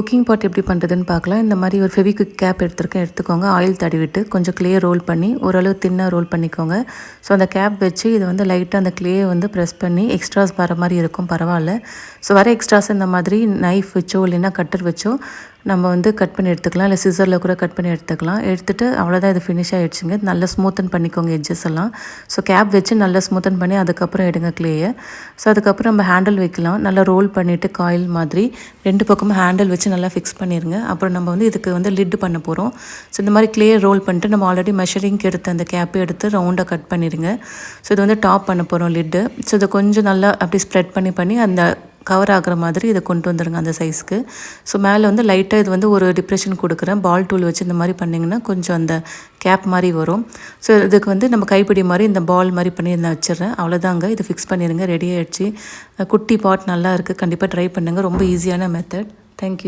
Cooking பாட் எப்படி பண்ணுறதுன்னு பார்க்கலாம். இந்த மாதிரி ஒரு ஃபெவிக்விக் கேப் எடுத்துக்கோங்க. ஆயில் தடவிட்டு கொஞ்சம் க்ளே ரோல் பண்ணி ஓரளவு தின்னாக ரோல் பண்ணிக்கோங்க. ஸோ அந்த கேப் வச்சு இது வந்து லைட்டாக அந்த க்ளேயை வந்து ப்ரெஸ் பண்ணி எக்ஸ்ட்ராஸ் வர மாதிரி இருக்கும், பரவாயில்ல. ஸோ வர எக்ஸ்ட்ராஸ் இந்த மாதிரி நைஃப் வச்சோ இல்லைன்னா கட்டர் வச்சோ நம்ம வந்து கட் பண்ணி எடுத்துக்கலாம், இல்லை சிசரில் கூட கட் பண்ணி எடுத்துக்கலாம். எடுத்துகிட்டு அவ்வளோதான், இது ஃபினிஷ் ஆகிடுச்சுங்க. நல்லா ஸ்மூத்தன் பண்ணிக்கோங்க எட்ஜஸ் எல்லாம். ஸோ கேப் வச்சு நல்லா ஸ்மூத்தன் பண்ணி அதுக்கப்புறம் எடுங்க க்ளேயை. ஸோ அதுக்கப்புறம் நம்ம ஹேண்டில் வைக்கலாம். நல்லா ரோல் பண்ணிவிட்டு காயில் மாதிரி 2 பக்கமும் ஹேண்டில் வச்சு நல்லா ஃபிக்ஸ் பண்ணிடுங்க. அப்புறம் நம்ம வந்து இதுக்கு வந்து லிட் பண்ண போகிறோம். ஸோ இந்த மாதிரி க்ளே ரோல் பண்ணிட்டு நம்ம ஆல்ரெடி மெஷரிங்க்கு எடுத்த அந்த கேப்பை எடுத்து ரவுண்டாக கட் பண்ணிடுங்க. ஸோ இது வந்து டாப் பண்ண போகிறோம் லிட்டு. ஸோ இதை கொஞ்சம் நல்லா அப்படி ஸ்ப்ரெட் பண்ணி அந்த கவர் ஆகிற மாதிரி இதை கொண்டு வந்துடுங்க அந்த சைஸ்க்கு. ஸோ மேலே வந்து லைட்டாக இது வந்து ஒரு டிப்ரெஷன் கொடுக்குறேன். பால் டூல் வச்சு இந்த மாதிரி பண்ணிங்கன்னா கொஞ்சம் அந்த கேப் மாதிரி வரும். ஸோ இதுக்கு வந்து நம்ம கைப்பிடி மாதிரி இந்த பால் மாதிரி பண்ணி நான் வச்சிடுறேன். அவ்வளோதாங்க, இது ஃபிக்ஸ் பண்ணிடுங்க. ரெடி ஆகிடுச்சு. குட்டி பாட் நல்லா இருக்குது, கண்டிப்பாக ட்ரை பண்ணுங்கள். ரொம்ப ஈஸியான மெத்தட். தேங்க்யூ.